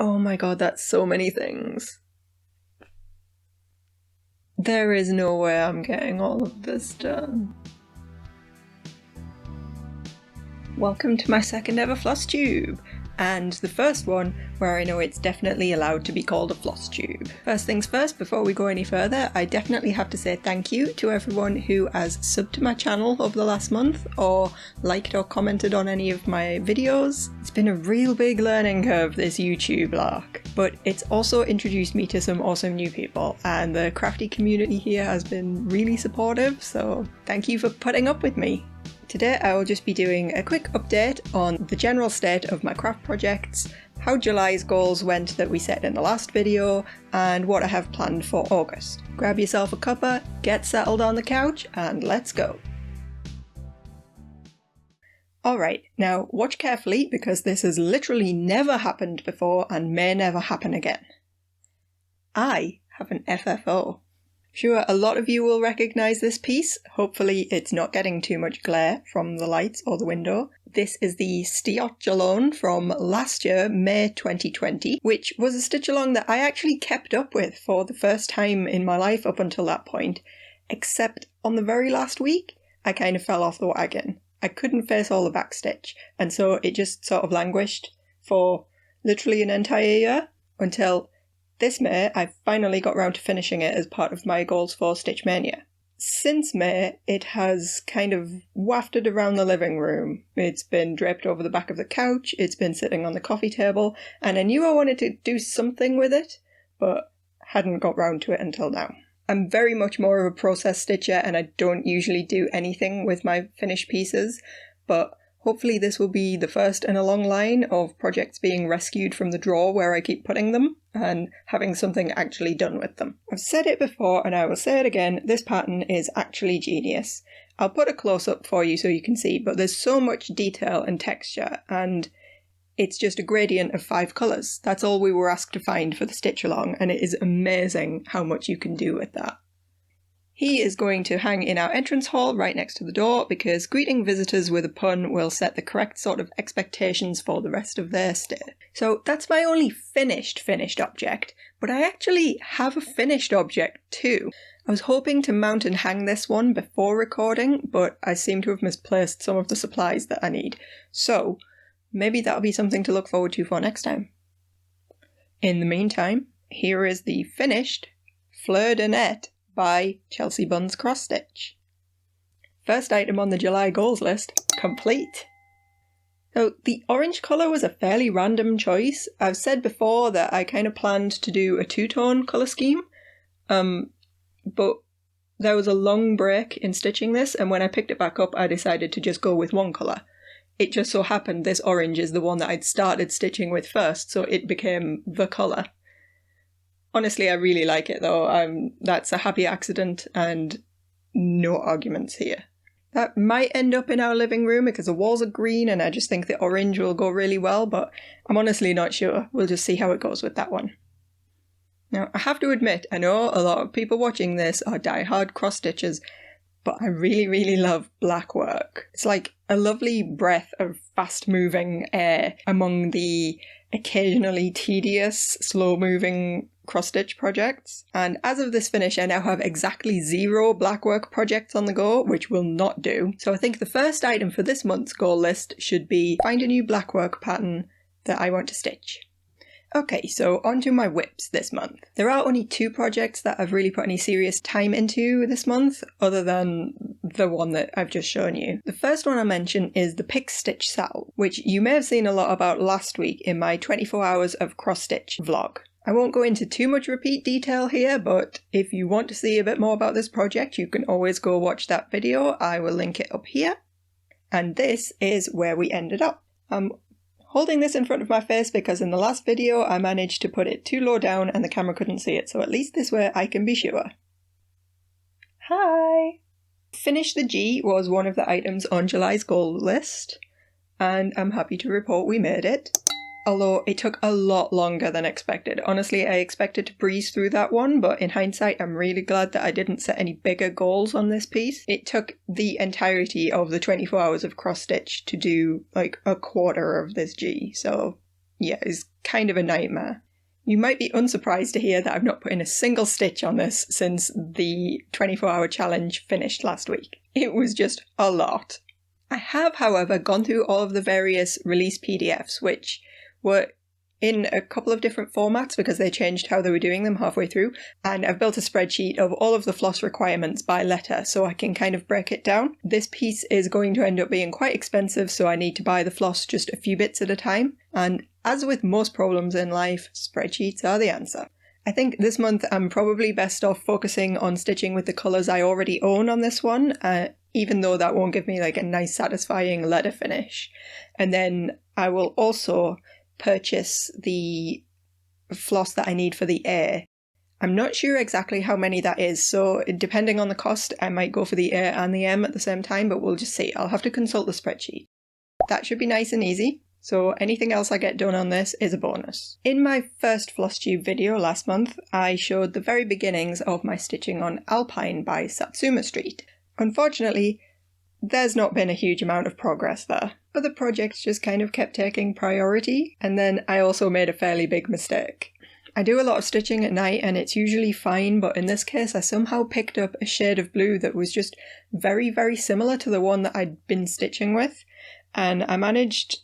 Oh my god, that's so many things. There is no way I'm getting all of this done. Welcome to my second ever Flosstube, and the first one where I know it's definitely allowed to be called a Flosstube. First things first, before we go any further, I definitely have to say thank you to everyone who has subbed to my channel over the last month, or liked or commented on any of my videos. It's been a real big learning curve, this YouTube lark, but it's also introduced me to some awesome new people, and the crafty community here has been really supportive, so thank you for putting up with me. Today I will just be doing a quick update on the general state of my craft projects, how July's goals went that we set in the last video, and what I have planned for August. Grab yourself a cuppa, get settled on the couch, and let's go! Alright, now watch carefully because this has literally never happened before and may never happen again. I have an FFO. Sure, a lot of you will recognise this piece. Hopefully it's not getting too much glare from the lights or the window. This is the Steotchalone from last year, May 2020, which was a stitch along that I actually kept up with for the first time in my life up until that point, except on the very last week, I kind of fell off the wagon. I couldn't face all the backstitch, and so it just sort of languished for literally an entire year until this May, I finally got round to finishing it as part of my goals for Stitch Mania. Since May, it has kind of wafted around the living room. It's been draped over the back of the couch, it's been sitting on the coffee table, and I knew I wanted to do something with it, but hadn't got round to it until now. I'm very much more of a process stitcher and I don't usually do anything with my finished pieces, but hopefully this will be the first in a long line of projects being rescued from the drawer where I keep putting them and having something actually done with them. I've said it before and I will say it again, this pattern is actually genius. I'll put a close-up for you so you can see, but there's so much detail and texture and it's just a gradient of 5 colours. That's all we were asked to find for the stitch along, and it is amazing how much you can do with that. He is going to hang in our entrance hall right next to the door because greeting visitors with a pun will set the correct sort of expectations for the rest of their stay. So that's my only finished object, but I actually have a finished object too. I was hoping to mount and hang this one before recording, but I seem to have misplaced some of the supplies that I need. So maybe that'll be something to look forward to for next time. In the meantime, here is the finished Fleur de Net by Chelsea Buns Cross Stitch. First item on the July goals list, complete. So the orange colour was a fairly random choice. I've said before that I kind of planned to do a two-tone colour scheme, but there was a long break in stitching this, and when I picked it back up I decided to just go with one colour. It just so happened this orange is the one that I'd started stitching with first, so it became the colour. Honestly, I really like it though. That's a happy accident and no arguments here. That might end up in our living room because the walls are green and I just think the orange will go really well, but I'm honestly not sure. We'll just see how it goes with that one. Now, I have to admit, I know a lot of people watching this are die-hard cross-stitchers, but I really love blackwork. It's like a lovely breath of fast-moving air among the occasionally tedious, slow-moving cross-stitch projects. And as of this finish, I now have exactly 0 blackwork projects on the go, which will not do. So I think the first item for this month's goal list should be find a new blackwork pattern that I want to stitch. Okay, so on to my whips this month. There are only 2 projects that I've really put any serious time into this month, other than the one that I've just shown you. The first one I mention is the Pick Stitch Saddle, which you may have seen a lot about last week in my 24 hours of cross-stitch vlog. I won't go into too much repeat detail here, but if you want to see a bit more about this project, you can always go watch that video. I will link it up here. And this is where we ended up. I'm holding this in front of my face because in the last video I managed to put it too low down and the camera couldn't see it, so at least this way I can be sure. Hi! Finish the G was one of the items on July's goal list, and I'm happy to report we made it. Although it took a lot longer than expected. Honestly, I expected to breeze through that one, but in hindsight, I'm really glad that I didn't set any bigger goals on this piece. It took the entirety of the 24 hours of cross-stitch to do like a quarter of this G, so yeah, is kind of a nightmare. You might be unsurprised to hear that I've not put in a single stitch on this since the 24-hour challenge finished last week. It was just a lot. I have, however, gone through all of the various release PDFs, which were in a couple of different formats because they changed how they were doing them halfway through, and I've built a spreadsheet of all of the floss requirements by letter so I can kind of break it down. This piece is going to end up being quite expensive, so I need to buy the floss just a few bits at a time, and as with most problems in life, spreadsheets are the answer. I think this month I'm probably best off focusing on stitching with the colours I already own on this one, even though that won't give me like a nice satisfying letter finish. And then I will also purchase the floss that I need for the A. I'm not sure exactly how many that is, so depending on the cost I might go for the A and the M at the same time, but we'll just see. I'll have to consult the spreadsheet. That should be nice and easy, so anything else I get done on this is a bonus. In my first Flosstube video last month, I showed the very beginnings of my stitching on Alpine by Satsuma Street. Unfortunately, there's not been a huge amount of progress there. Other projects just kind of kept taking priority, and then I also made a fairly big mistake. I do a lot of stitching at night and it's usually fine, but in this case I somehow picked up a shade of blue that was just very, very similar to the one that I'd been stitching with, and I managed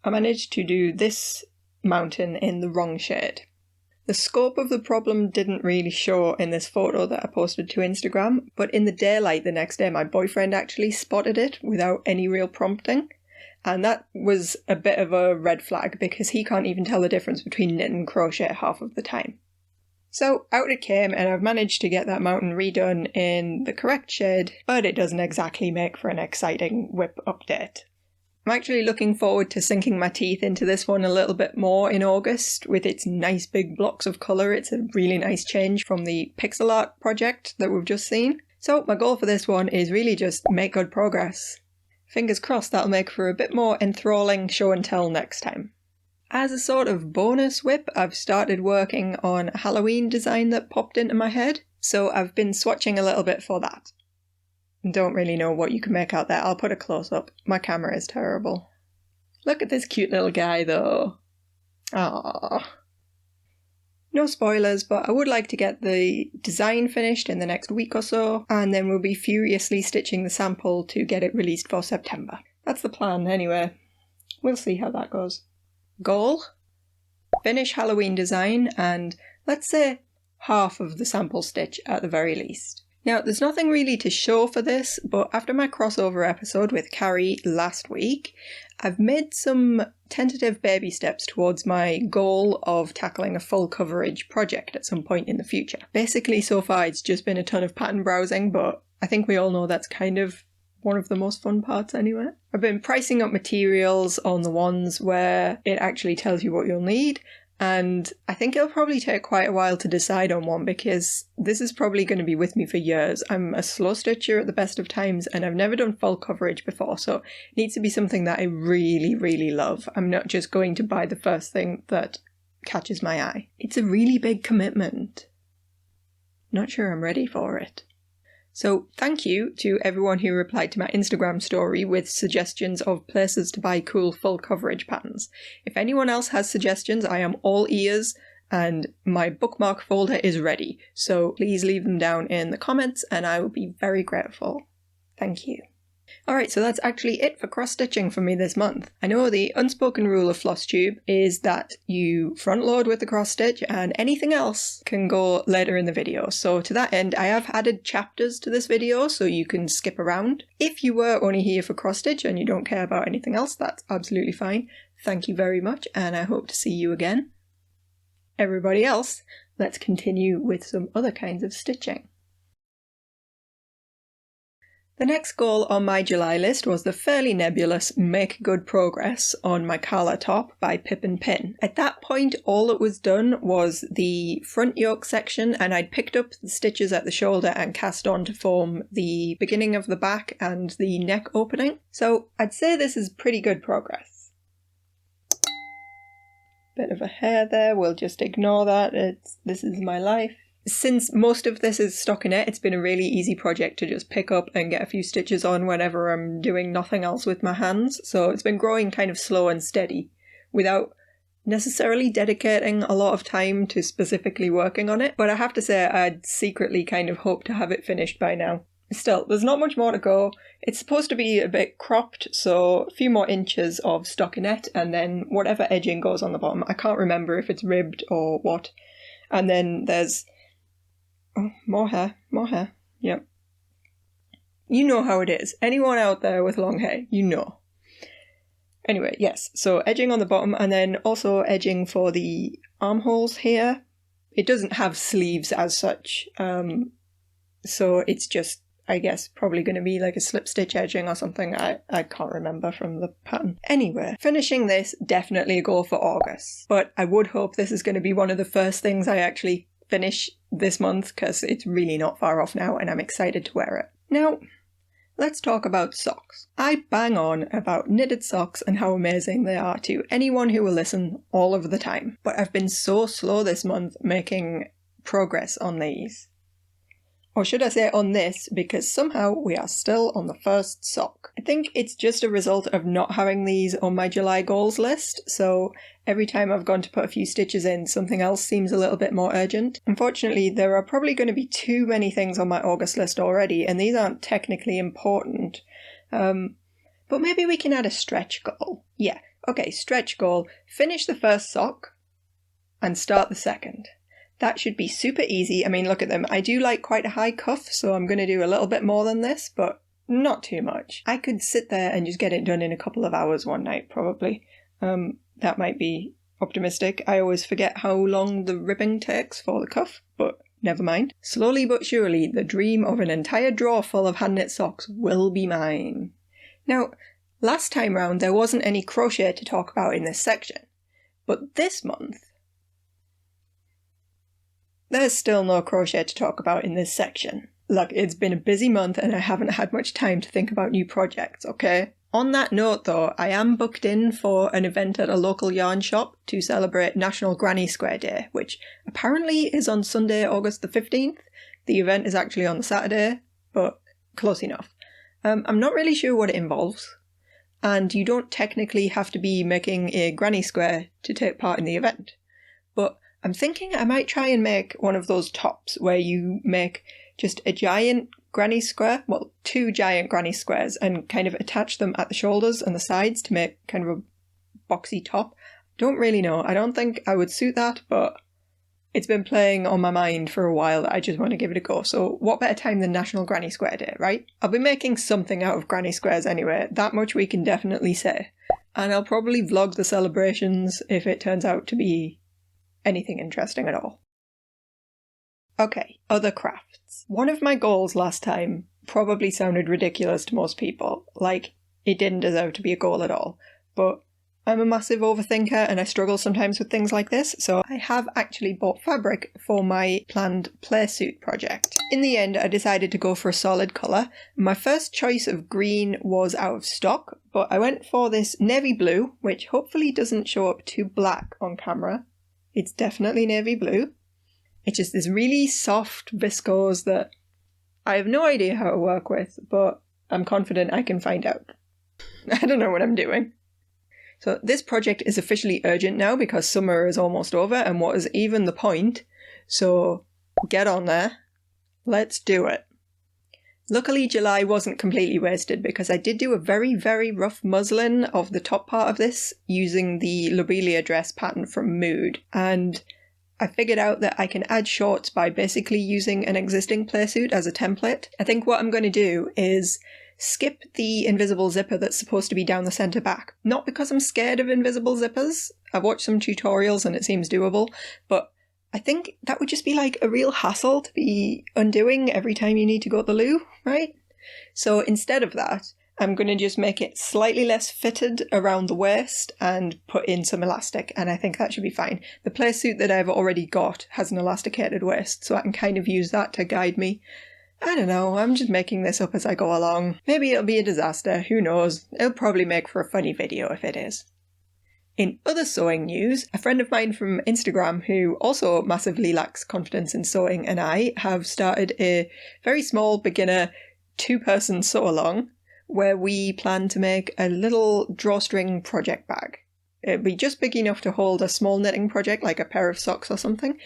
to do this mountain in the wrong shade. The scope of the problem didn't really show in this photo that I posted to Instagram, but in the daylight the next day my boyfriend actually spotted it without any real prompting. And that was a bit of a red flag because he can't even tell the difference between knit and crochet half of the time. So out it came, and I've managed to get that mountain redone in the correct shade, but it doesn't exactly make for an exciting whip update. I'm actually looking forward to sinking my teeth into this one a little bit more in August with its nice big blocks of colour. It's a really nice change from the pixel art project that we've just seen. So my goal for this one is really just make good progress. Fingers crossed that'll make for a bit more enthralling show and tell next time. As a sort of bonus whip, I've started working on a Halloween design that popped into my head, so I've been swatching a little bit for that. Don't really know what you can make out there. I'll put a close-up. My camera is terrible. Look at this cute little guy though. Aww. No spoilers, but I would like to get the design finished in the next week or so, and then we'll be furiously stitching the sample to get it released for September. That's the plan anyway. We'll see how that goes. Goal? Finish Halloween design and, let's say, half of the sample stitch at the very least. Now, there's nothing really to show for this, but after my crossover episode with Carrie last week, I've made some tentative baby steps towards my goal of tackling a full coverage project at some point in the future. Basically, so far it's just been a ton of pattern browsing, but I think we all know that's kind of one of the most fun parts anyway. I've been pricing up materials on the ones where it actually tells you what you'll need, and I think it'll probably take quite a while to decide on one because this is probably going to be with me for years. I'm a slow stitcher at the best of times and I've never done full coverage before, so it needs to be something that I really, really love. I'm not just going to buy the first thing that catches my eye. It's a really big commitment. Not sure I'm ready for it. So thank you to everyone who replied to my Instagram story with suggestions of places to buy cool full coverage patterns. If anyone else has suggestions, I am all ears and my bookmark folder is ready. So please leave them down in the comments and I will be very grateful. Thank you. Alright, so that's actually it for cross-stitching for me this month. I know the unspoken rule of Flosstube is that you front load with the cross-stitch and anything else can go later in the video. So to that end, I have added chapters to this video so you can skip around. If you were only here for cross-stitch and you don't care about anything else, that's absolutely fine. Thank you very much and I hope to see you again. Everybody else, let's continue with some other kinds of stitching. The next goal on my July list was the fairly nebulous Make Good Progress on my collar top by Pip and Pin. At that point, all that was done was the front yoke section, and I'd picked up the stitches at the shoulder and cast on to form the beginning of the back and the neck opening. So I'd say this is pretty good progress. Bit of a hair there, we'll just ignore that. This is my life. Since most of this is stockinette, it's been a really easy project to just pick up and get a few stitches on whenever I'm doing nothing else with my hands, so it's been growing kind of slow and steady without necessarily dedicating a lot of time to specifically working on it, but I have to say I'd secretly kind of hope to have it finished by now. Still, there's not much more to go. It's supposed to be a bit cropped, so a few more inches of stockinette, and then whatever edging goes on the bottom. I can't remember if it's ribbed or what. And then there's... oh, more hair. Yep. You know how it is. Anyone out there with long hair, you know. Anyway, yes, so edging on the bottom, and then also edging for the armholes here. It doesn't have sleeves as such, so it's just, I guess, probably going to be like a slip stitch edging or something. I can't remember from the pattern. Anyway, finishing this, definitely a goal for August. But I would hope this is going to be one of the first things I actually finish this month, because it's really not far off now and I'm excited to wear it. Now, let's talk about socks. I bang on about knitted socks and how amazing they are to anyone who will listen all of the time. But I've been so slow this month making progress on these. Or should I say on this, because somehow we are still on the first sock. I think it's just a result of not having these on my July goals list, so every time I've gone to put a few stitches in, something else seems a little bit more urgent. Unfortunately, there are probably going to be too many things on my August list already, and these aren't technically important. But maybe we can add a stretch goal. Yeah, okay, stretch goal. Finish the first sock and start the second. That should be super easy. I mean, look at them. I do like quite a high cuff, so I'm going to do a little bit more than this, but not too much. I could sit there and just get it done in a couple of hours one night, probably. That might be optimistic. I always forget how long the ribbing takes for the cuff, but never mind. Slowly but surely, the dream of an entire drawer full of hand-knit socks will be mine. Now, last time round, there wasn't any crochet to talk about in this section, but this month, there's still no crochet to talk about in this section. Look, it's been a busy month and I haven't had much time to think about new projects, okay? On that note though, I am booked in for an event at a local yarn shop to celebrate National Granny Square Day, which apparently is on Sunday, August the 15th. The event is actually on the Saturday, but close enough. I'm not really sure what it involves, and you don't technically have to be making a granny square to take part in the event. But I'm thinking I might try and make one of those tops where you make just a giant granny square, well, two giant granny squares, and kind of attach them at the shoulders and the sides to make kind of a boxy top. Don't really know. I don't think I would suit that, but it's been playing on my mind for a while. I just want to give it a go. So what better time than National Granny Square Day, right? I'll be making something out of granny squares anyway. That much we can definitely say. And I'll probably vlog the celebrations if it turns out to be anything interesting at all. Okay, other crafts. One of my goals last time probably sounded ridiculous to most people, like it didn't deserve to be a goal at all, but I'm a massive overthinker and I struggle sometimes with things like this, so I have actually bought fabric for my planned playsuit project. In the end, I decided to go for a solid colour. My first choice of green was out of stock, but I went for this navy blue, which hopefully doesn't show up too black on camera. It's definitely navy blue. It's just this really soft viscose that I have no idea how to work with, but I'm confident I can find out. I don't know what I'm doing. So this project is officially urgent now because summer is almost over, and what is even the point? So get on there. Let's do it. Luckily, July wasn't completely wasted because I did do a very, very rough muslin of the top part of this using the lobelia dress pattern from Mood. And I figured out that I can add shorts by basically using an existing playsuit as a template. I think what I'm going to do is skip the invisible zipper that's supposed to be down the centre back. Not because I'm scared of invisible zippers. I've watched some tutorials and it seems doable, but I think that would just be like a real hassle to be undoing every time you need to go to the loo, right? So instead of that, I'm going to just make it slightly less fitted around the waist and put in some elastic, and I think that should be fine. The playsuit that I've already got has an elasticated waist, so I can kind of use that to guide me. I don't know, I'm just making this up as I go along. Maybe it'll be a disaster, who knows? It'll probably make for a funny video if it is. In other sewing news, a friend of mine from Instagram who also massively lacks confidence in sewing and I have started a very small beginner 2-person sew along where we plan to make a little drawstring project bag. It'd be just big enough to hold a small knitting project like a pair of socks or something.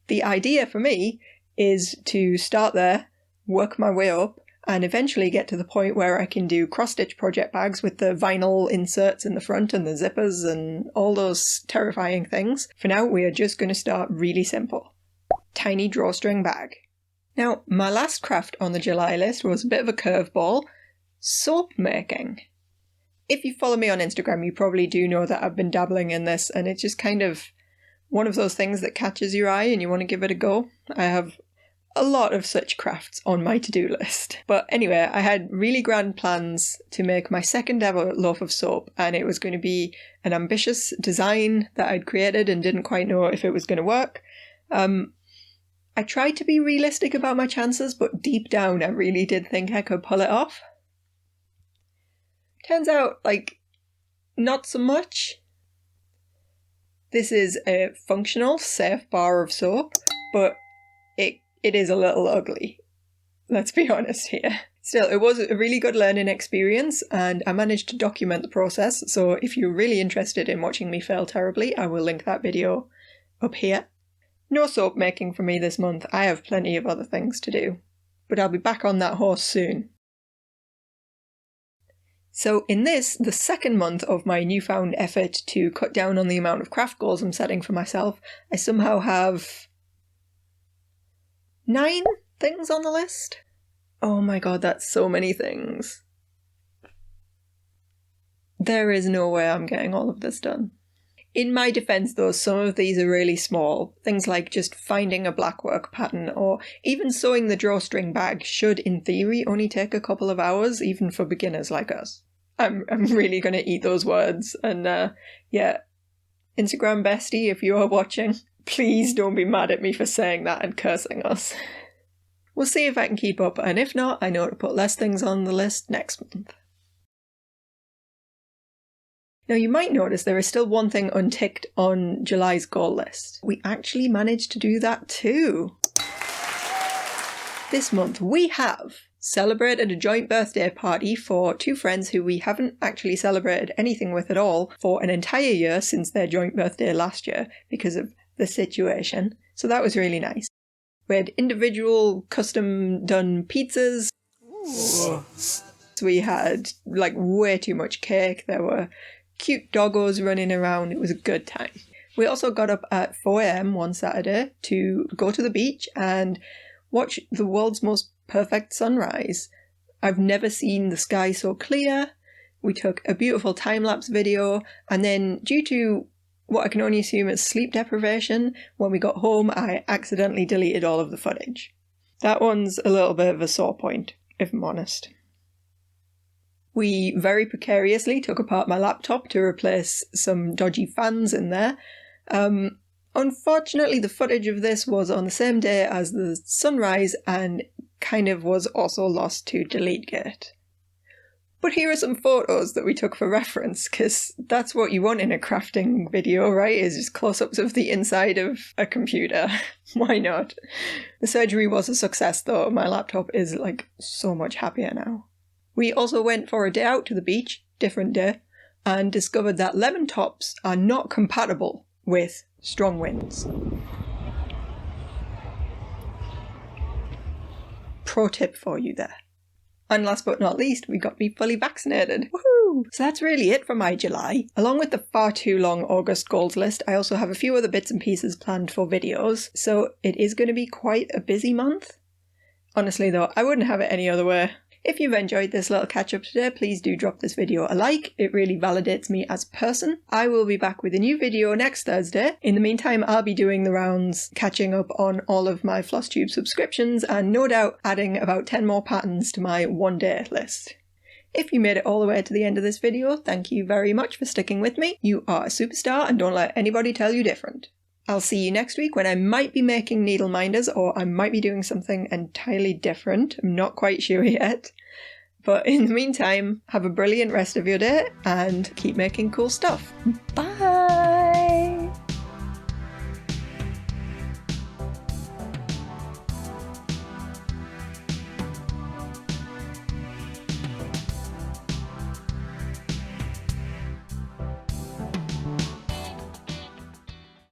The idea for me is to start there, work my way up, and eventually get to the point where I can do cross-stitch project bags with the vinyl inserts in the front and the zippers and all those terrifying things. For now, we are just going to start really simple. Tiny drawstring bag. Now, my last craft on the July list was a bit of a curveball. Soap making. If you follow me on Instagram, you probably do know that I've been dabbling in this, and it's just kind of one of those things that catches your eye and you want to give it a go. I have a lot of such crafts on my to-do list. But anyway, I had really grand plans to make my second ever loaf of soap, and it was going to be an ambitious design that I'd created and didn't quite know if it was going to work. I tried to be realistic about my chances, but deep down I really did think I could pull it off. Turns out, not so much. This is a functional, safe bar of soap, but it is a little ugly. Let's be honest here. Still, it was a really good learning experience, and I managed to document the process, so if you're really interested in watching me fail terribly, I will link that video up here. No soap making for me this month. I have plenty of other things to do. But I'll be back on that horse soon. So in this, the second month of my newfound effort to cut down on the amount of craft goals I'm setting for myself, I somehow have 9 things on the list. Oh my god, that's so many things. There is no way I'm getting all of this done. In my defense though, some of these are really small. Things like just finding a blackwork pattern, or even sewing the drawstring bag should in theory only take a couple of hours, even for beginners like us. I'm really going to eat those words, and yeah, Instagram bestie, if you are watching, please don't be mad at me for saying that and cursing us. We'll see if I can keep up, and if not, I know to put less things on the list next month. Now you might notice there is still one thing unticked on July's goal list. We actually managed to do that too. This month we have celebrated a joint birthday party for 2 friends who we haven't actually celebrated anything with at all for an entire year since their joint birthday last year because of the situation. So that was really nice. We had individual custom done pizzas. Ooh. We had way too much cake. There were cute doggos running around. It was a good time. We also got up at 4 a.m. one Saturday to go to the beach and watch the world's most perfect sunrise. I've never seen the sky so clear. We took a beautiful time-lapse video, and then due to what I can only assume is sleep deprivation, when we got home I accidentally deleted all of the footage. That one's a little bit of a sore point, if I'm honest. We very precariously took apart my laptop to replace some dodgy fans in there. Unfortunately, the footage of this was on the same day as the sunrise and kind of was also lost to DeleteGate. But here are some photos that we took for reference, because that's what you want in a crafting video, right? Is just close-ups of the inside of a computer. Why not? The surgery was a success though. My laptop is so much happier now. We also went for a day out to the beach, different day, and discovered that lemon tops are not compatible with strong winds. Pro tip for you there. And last but not least, we got me fully vaccinated. Woohoo! So that's really it for my July. Along with the far too long August goals list, I also have a few other bits and pieces planned for videos, so it is going to be quite a busy month. Honestly though, I wouldn't have it any other way. If you've enjoyed this little catch-up today, please do drop this video a like. It really validates me as a person. I will be back with a new video next Thursday. In the meantime, I'll be doing the rounds, catching up on all of my Flosstube subscriptions, and no doubt adding about 10 more patterns to my one-day list. If you made it all the way to the end of this video, thank you very much for sticking with me. You are a superstar, and don't let anybody tell you different. I'll see you next week when I might be making needle minders, or I might be doing something entirely different. I'm not quite sure yet. But in the meantime, have a brilliant rest of your day and keep making cool stuff. Bye!